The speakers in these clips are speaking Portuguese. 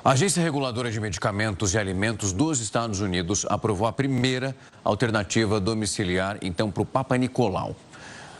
A Agência Reguladora de Medicamentos e Alimentos dos Estados Unidos aprovou a primeira alternativa domiciliar, então, para o Papa Nicolau.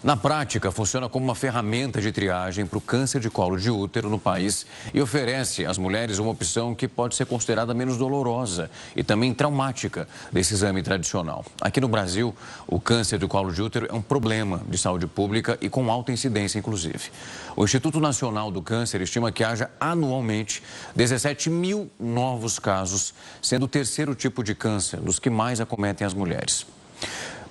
Na prática, funciona como uma ferramenta de triagem para o câncer de colo de útero no país e oferece às mulheres uma opção que pode ser considerada menos dolorosa e também traumática desse exame tradicional. Aqui no Brasil, o câncer de colo de útero é um problema de saúde pública e com alta incidência, inclusive. O Instituto Nacional do Câncer estima que haja anualmente 17 mil novos casos, sendo o terceiro tipo de câncer dos que mais acometem as mulheres.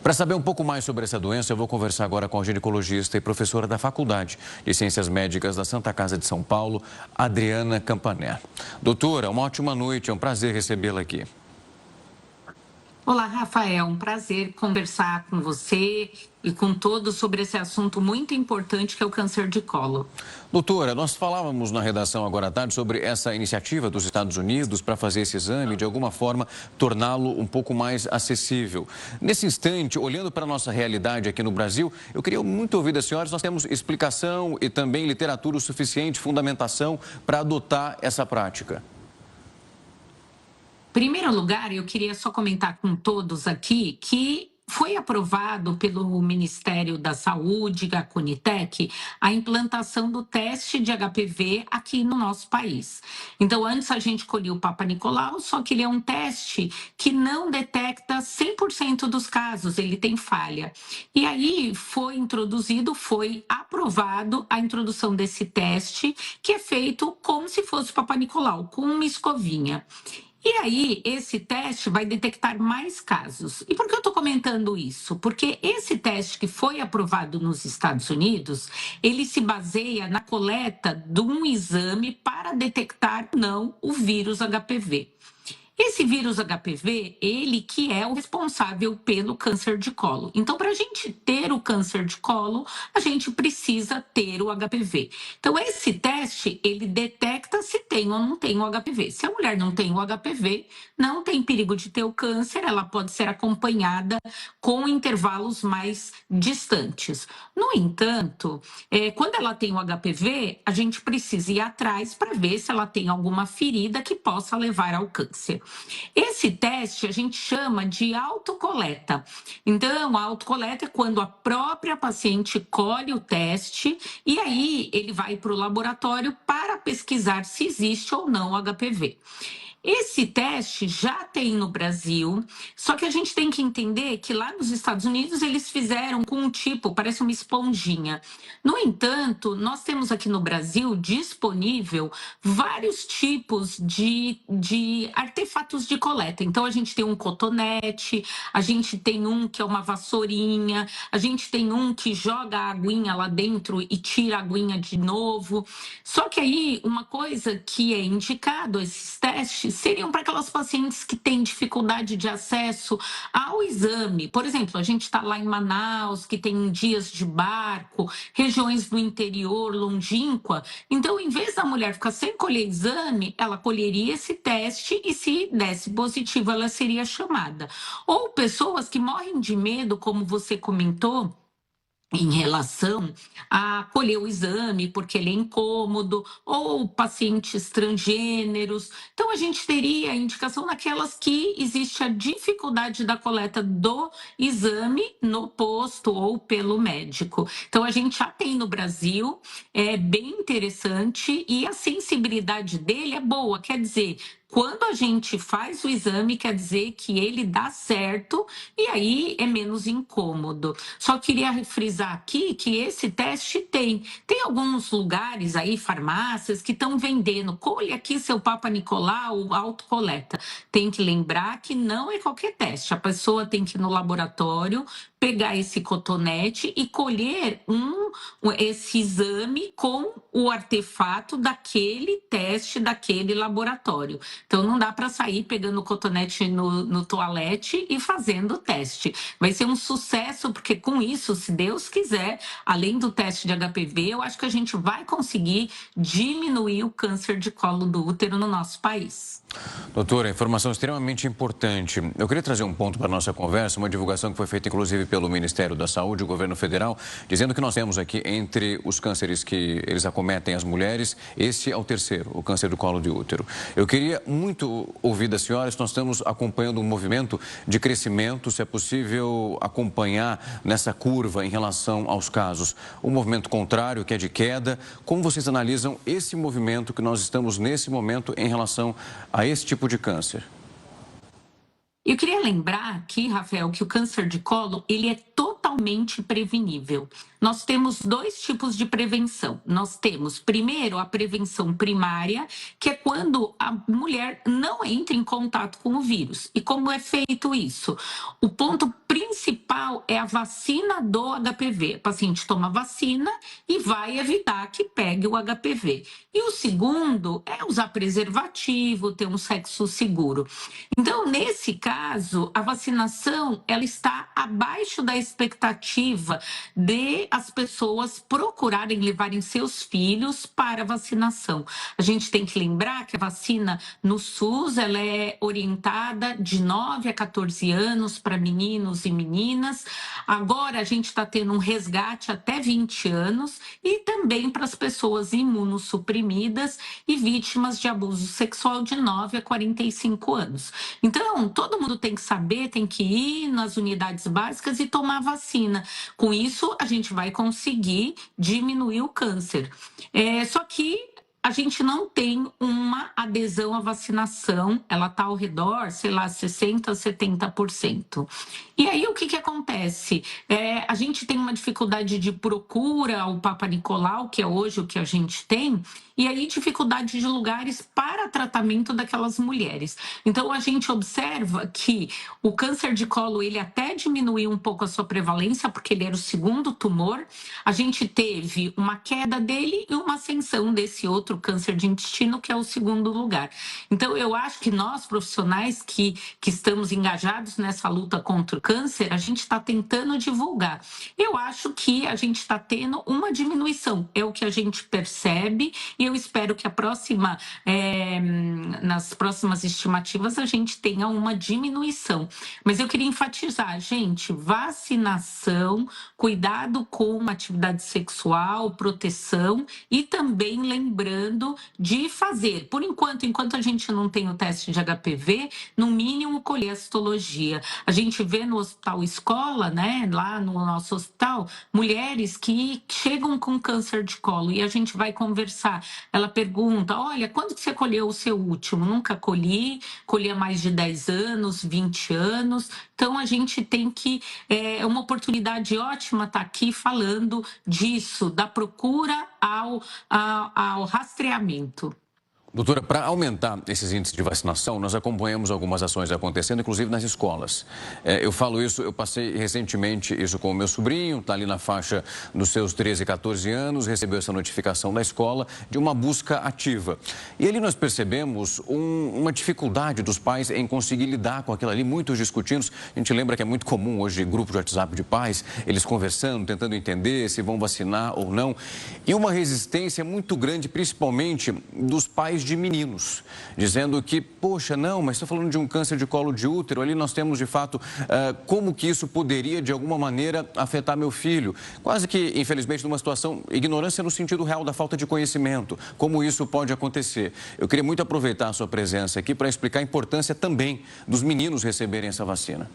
Para saber um pouco mais sobre essa doença, eu vou conversar agora com a ginecologista e professora da Faculdade de Ciências Médicas da Santa Casa de São Paulo, Adriana Campaner. Doutora, uma ótima noite, é um prazer recebê-la aqui. Olá, Rafael, um prazer conversar com você e com todos sobre esse assunto muito importante que é o câncer de colo. Doutora, nós falávamos na redação agora à tarde sobre essa iniciativa dos Estados Unidos para fazer esse exame, de alguma forma, torná-lo um pouco mais acessível. Nesse instante, olhando para a nossa realidade aqui no Brasil, eu queria muito ouvir das senhoras, nós temos explicação e também literatura o suficiente, fundamentação para adotar essa prática. Em primeiro lugar, eu queria só comentar com todos aqui que foi aprovado pelo Ministério da Saúde, a Conitec, a implantação do teste de HPV aqui no nosso país. Então, antes a gente colhia o Papa Nicolau, só que ele é um teste que não detecta 100% dos casos, ele tem falha. E aí foi aprovado a introdução desse teste, que é feito como se fosse o Papa Nicolau, com uma escovinha. E aí, esse teste vai detectar mais casos. E por que eu estou comentando isso? Porque esse teste que foi aprovado nos Estados Unidos, ele se baseia na coleta de um exame para detectar, não, o vírus HPV. Esse vírus HPV, ele que é o responsável pelo câncer de colo. Então, para a gente ter o câncer de colo, a gente precisa ter o HPV. Então, esse teste, ele detecta se tem ou não tem o HPV. Se a mulher não tem o HPV, não tem perigo de ter o câncer, ela pode ser acompanhada com intervalos mais distantes. No entanto, quando ela tem o HPV, a gente precisa ir atrás para ver se ela tem alguma ferida que possa levar ao câncer. Esse teste a gente chama de autocoleta. Então, a autocoleta é quando a própria paciente colhe o teste e aí ele vai para o laboratório para pesquisar se existe ou não HPV. Esse teste já tem no Brasil, só que a gente tem que entender que lá nos Estados Unidos eles fizeram com um tipo, parece uma esponjinha. No entanto, nós temos aqui no Brasil disponível vários tipos de artefatos de coleta. Então, a gente tem um cotonete, a gente tem um que é uma vassourinha, a gente tem um que joga a aguinha lá dentro e tira a aguinha de novo. Só que aí, uma coisa que é indicado, esses testes, seriam para aquelas pacientes que têm dificuldade de acesso ao exame. Por exemplo, a gente está lá em Manaus, que tem dias de barco, regiões do interior, longínqua. Então, em vez da mulher ficar sem colher exame, ela colheria esse teste e se desse positivo, ela seria chamada. Ou pessoas que morrem de medo, como você comentou, em relação a colher o exame, porque ele é incômodo, ou pacientes transgêneros. Então, a gente teria a indicação naquelas que existe a dificuldade da coleta do exame no posto ou pelo médico. Então, a gente já tem no Brasil, é bem interessante, e a sensibilidade dele é boa, quer dizer, quando a gente faz o exame, quer dizer que ele dá certo e aí é menos incômodo. Só queria frisar aqui que esse teste tem alguns lugares aí, farmácias, que estão vendendo. Colhe aqui seu Papa Nicolau, autocoleta. Tem que lembrar que não é qualquer teste. A pessoa tem que ir no laboratório, pegar esse cotonete e colher esse exame com o artefato daquele teste, daquele laboratório. Então, não dá para sair pegando o cotonete no toalete e fazendo o teste. Vai ser um sucesso, porque com isso, se Deus quiser, além do teste de HPV, eu acho que a gente vai conseguir diminuir o câncer de colo do útero no nosso país. Doutora, informação extremamente importante. Eu queria trazer um ponto para a nossa conversa, uma divulgação que foi feita, inclusive, pelo Ministério da Saúde, o governo federal, dizendo que nós temos aqui entre os cânceres que eles acometem as mulheres, esse é o terceiro, o câncer do colo de útero. Eu queria muito ouvir da senhora se nós estamos acompanhando um movimento de crescimento, se é possível acompanhar nessa curva em relação aos casos. Um movimento contrário, que é de queda. Como vocês analisam esse movimento que nós estamos nesse momento em relação a esse tipo de câncer? Eu queria lembrar aqui, Rafael, que o câncer de colo, ele é totalmente prevenível. Nós temos dois tipos de prevenção. Nós temos, primeiro, a prevenção primária, que é quando a mulher não entra em contato com o vírus. E como é feito isso? O ponto principal é a vacina do HPV. O paciente toma vacina e vai evitar que pegue o HPV. E o segundo é usar preservativo, ter um sexo seguro. Então, nesse caso, a vacinação ela está abaixo da expectativa de as pessoas procurarem levarem seus filhos para a vacinação. A gente tem que lembrar que a vacina no SUS ela é orientada de 9 a 14 anos para meninos e meninas. Agora a gente está tendo um resgate até 20 anos e também para as pessoas imunossuprimidas e vítimas de abuso sexual de 9 a 45 anos. Então, todo mundo tem que saber, tem que ir nas unidades básicas e tomar vacina. Com isso, a gente vai conseguir diminuir o câncer. Só que a gente não tem uma adesão à vacinação, ela está ao redor, sei lá, 60%, 70%. E aí, o que acontece? A gente tem uma dificuldade de procura ao Papa Nicolau, que é hoje o que a gente tem, e aí dificuldade de lugares para tratamento daquelas mulheres. Então, a gente observa que o câncer de colo, ele até diminuiu um pouco a sua prevalência, porque ele era o segundo tumor. A gente teve uma queda dele e uma ascensão desse outro câncer de intestino, que é o segundo lugar. Então, eu acho que nós, profissionais que estamos engajados nessa luta contra o câncer, a gente está tentando divulgar. Eu acho que a gente está tendo uma diminuição, é o que a gente percebe, e eu espero que nas próximas estimativas a gente tenha uma diminuição. Mas eu queria enfatizar, gente, vacinação, cuidado com atividade sexual, proteção e também lembrando de fazer, por enquanto a gente não tem o teste de HPV, no mínimo colher a citologia. A gente vê no Hospital Escola, né, lá no nosso hospital, mulheres que chegam com câncer de colo e a gente vai conversar. Ela pergunta, olha, quando que você colheu o seu último? Nunca colhi há mais de 10 anos, 20 anos. Então, a gente tem que... É uma oportunidade ótima estar aqui falando disso, da procura ao rastreamento. Doutora, para aumentar esses índices de vacinação, nós acompanhamos algumas ações acontecendo, inclusive nas escolas. Eu falo isso, eu passei recentemente isso com o meu sobrinho, está ali na faixa dos seus 13, 14 anos, recebeu essa notificação da escola de uma busca ativa. E ali nós percebemos uma dificuldade dos pais em conseguir lidar com aquilo ali, muitos discutindo. A gente lembra que é muito comum hoje, grupo de WhatsApp de pais, eles conversando, tentando entender se vão vacinar ou não. E uma resistência muito grande, principalmente dos pais de meninos, dizendo que, poxa, não, mas estou falando de um câncer de colo de útero, ali nós temos, de fato, como que isso poderia, de alguma maneira, afetar meu filho? Quase que, infelizmente, numa situação, ignorância no sentido real da falta de conhecimento, como isso pode acontecer. Eu queria muito aproveitar a sua presença aqui para explicar a importância também dos meninos receberem essa vacina.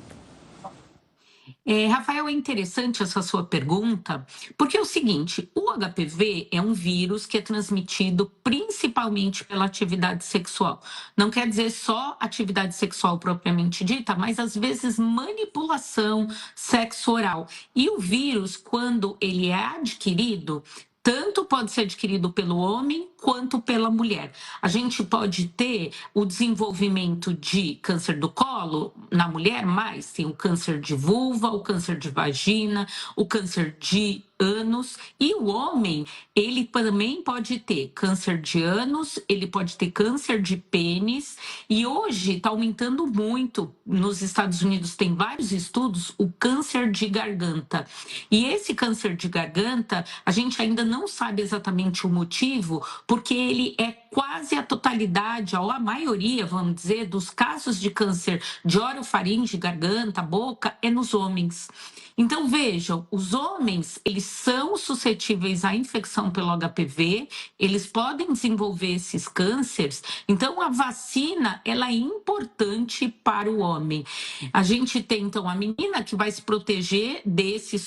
Rafael, é interessante essa sua pergunta, porque é o seguinte, o HPV é um vírus que é transmitido principalmente pela atividade sexual. Não quer dizer só atividade sexual propriamente dita, mas às vezes manipulação sexo oral. E o vírus, quando ele é adquirido, tanto pode ser adquirido pelo homem quanto pela mulher. A gente pode ter o desenvolvimento de câncer do colo na mulher, mas tem o câncer de vulva, o câncer de vagina, o câncer de ânus, e o homem, ele também pode ter câncer de ânus, ele pode ter câncer de pênis, e hoje está aumentando muito, nos Estados Unidos tem vários estudos, o câncer de garganta. E esse câncer de garganta, a gente ainda não sabe exatamente o motivo, porque ele é quase a totalidade, ou a maioria, vamos dizer, dos casos de câncer de orofaringe, garganta, boca, é nos homens. Então, vejam, os homens, eles são suscetíveis à infecção pelo HPV, eles podem desenvolver esses cânceres, então a vacina, ela é importante para o homem. A gente tem, então, a menina que vai se proteger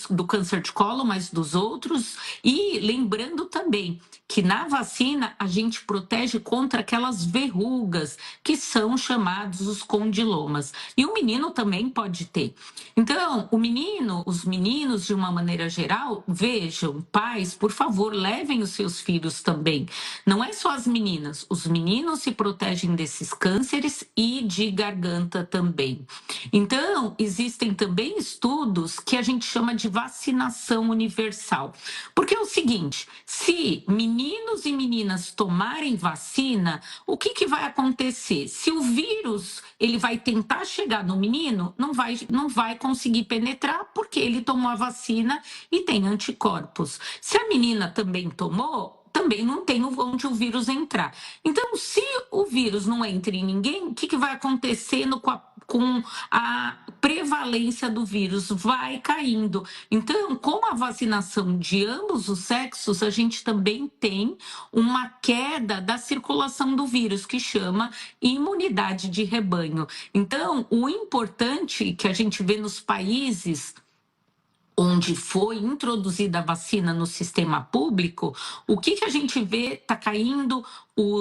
do câncer de colo, mas dos outros, e lembrando também que na vacina a gente protege contra aquelas verrugas que são chamados os condilomas. E o menino também pode ter. Então, os meninos, de uma maneira geral, vejam, pais, por favor, levem os seus filhos também. Não é só as meninas, os meninos se protegem desses cânceres e de garganta também. Então, existem também estudos que a gente chama de vacinação universal. Porque é o seguinte, se meninos e meninas tomarem vacina, o que vai acontecer? Se o vírus ele vai tentar chegar no menino, não vai conseguir penetrar porque ele tomou a vacina e tem anticorpos. Se a menina também tomou, também não tem onde o vírus entrar. Então, se o vírus não entra em ninguém, o que vai acontecendo com a prevalência do vírus? Vai caindo. Então, com a vacinação de ambos os sexos, a gente também tem uma queda da circulação do vírus, que chama imunidade de rebanho. Então, o importante que a gente vê nos países onde foi introduzida a vacina no sistema público, o que a gente vê está caindo?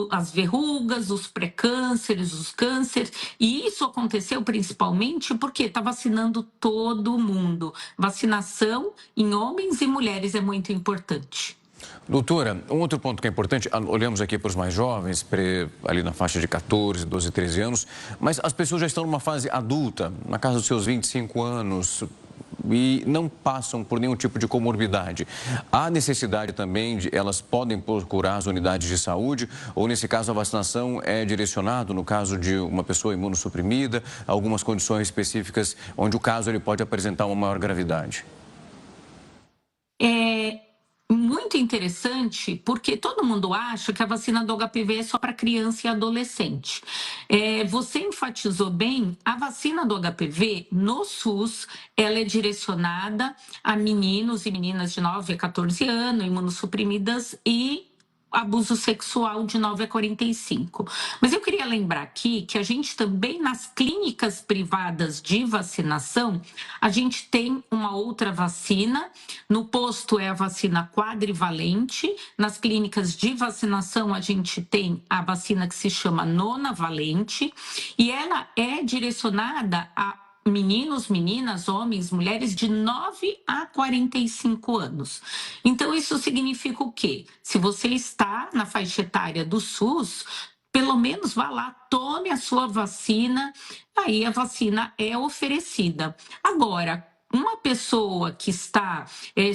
As verrugas, os pré-cânceres, os cânceres, e isso aconteceu principalmente porque está vacinando todo mundo. Vacinação em homens e mulheres é muito importante. Doutora, um outro ponto que é importante, olhamos aqui para os mais jovens, ali na faixa de 14, 12, 13 anos, mas as pessoas já estão numa fase adulta, na casa dos seus 25 anos, e não passam por nenhum tipo de comorbidade. Há necessidade também elas podem procurar as unidades de saúde, ou nesse caso a vacinação é direcionado, no caso de uma pessoa imunossuprimida, algumas condições específicas onde o caso ele pode apresentar uma maior gravidade? Muito interessante, porque todo mundo acha que a vacina do HPV é só para criança e adolescente. Você enfatizou bem, a vacina do HPV no SUS, ela é direcionada a meninos e meninas de 9 a 14 anos, imunossuprimidas e abuso sexual de 9 a 45. Mas eu queria lembrar aqui que a gente também, nas clínicas privadas de vacinação, a gente tem uma outra vacina. No posto é a vacina quadrivalente. Nas clínicas de vacinação, a gente tem a vacina que se chama nonavalente. E ela é direcionada a meninos, meninas, homens, mulheres de 9 a 45 anos. Então, isso significa o quê? Se você está na faixa etária do SUS, pelo menos vá lá, tome a sua vacina, aí a vacina é oferecida. Agora, uma pessoa que está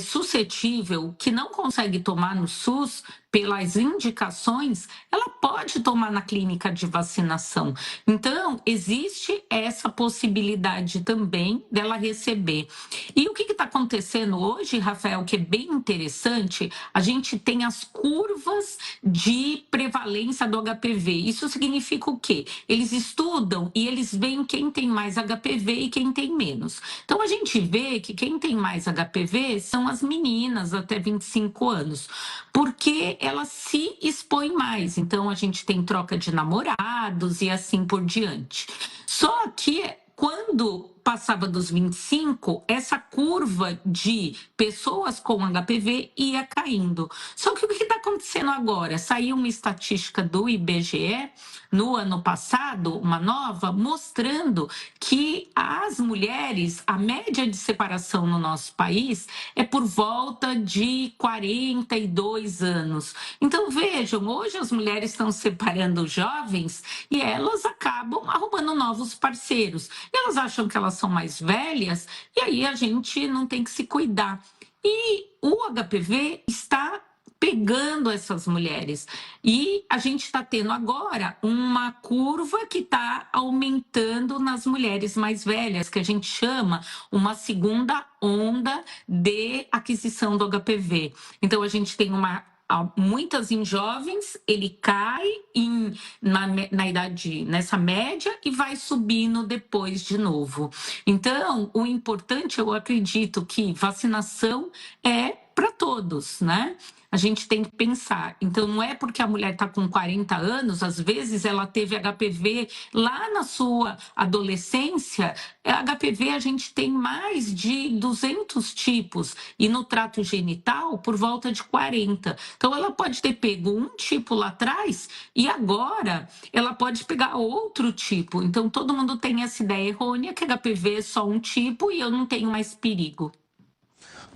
suscetível, que não consegue tomar no SUS, pelas indicações, ela pode tomar na clínica de vacinação. Então, existe essa possibilidade também dela receber. E o que está acontecendo hoje, Rafael, que é bem interessante, a gente tem as curvas de prevalência do HPV. Isso significa o quê? Eles estudam e eles veem quem tem mais HPV e quem tem menos. Então, a gente vê que quem tem mais HPV são as meninas até 25 anos, porque elas se expõem mais. Então, a gente tem troca de namorados e assim por diante. Só que quando passava dos 25, essa curva de pessoas com HPV ia caindo. Só que o que está acontecendo agora? Saiu uma estatística do IBGE no ano passado, uma nova, mostrando que as mulheres, a média de separação no nosso país é por volta de 42 anos. Então, vejam, hoje as mulheres estão separando jovens e elas acabam arrumando novos parceiros. Elas acham que elas são mais velhas e aí a gente não tem que se cuidar. E o HPV está pegando essas mulheres. E a gente está tendo agora uma curva que está aumentando nas mulheres mais velhas, que a gente chama uma segunda onda de aquisição do HPV. Então, a gente tem uma muitas em jovens, ele cai na idade, nessa média, e vai subindo depois de novo. Então, o importante, eu acredito que vacinação é para todos, né? A gente tem que pensar. Então, não é porque a mulher está com 40 anos, às vezes ela teve HPV lá na sua adolescência. HPV a gente tem mais de 200 tipos e no trato genital por volta de 40. Então, ela pode ter pego um tipo lá atrás e agora ela pode pegar outro tipo. Então, todo mundo tem essa ideia errônea que HPV é só um tipo e eu não tenho mais perigo.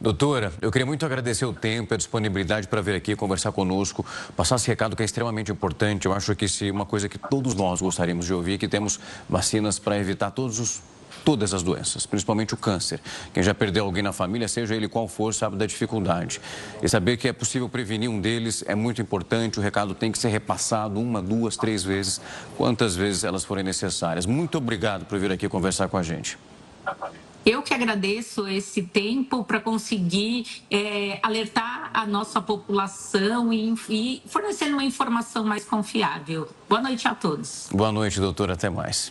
Doutora, eu queria muito agradecer o tempo e a disponibilidade para vir aqui conversar conosco, passar esse recado que é extremamente importante. Eu acho que se uma coisa que todos nós gostaríamos de ouvir é que temos vacinas para evitar todas as doenças, principalmente o câncer. Quem já perdeu alguém na família, seja ele qual for, sabe da dificuldade. E saber que é possível prevenir um deles é muito importante. O recado tem que ser repassado 1, 2, 3 vezes, quantas vezes elas forem necessárias. Muito obrigado por vir aqui conversar com a gente. Eu que agradeço esse tempo para conseguir alertar a nossa população e fornecer uma informação mais confiável. Boa noite a todos. Boa noite, doutora. Até mais.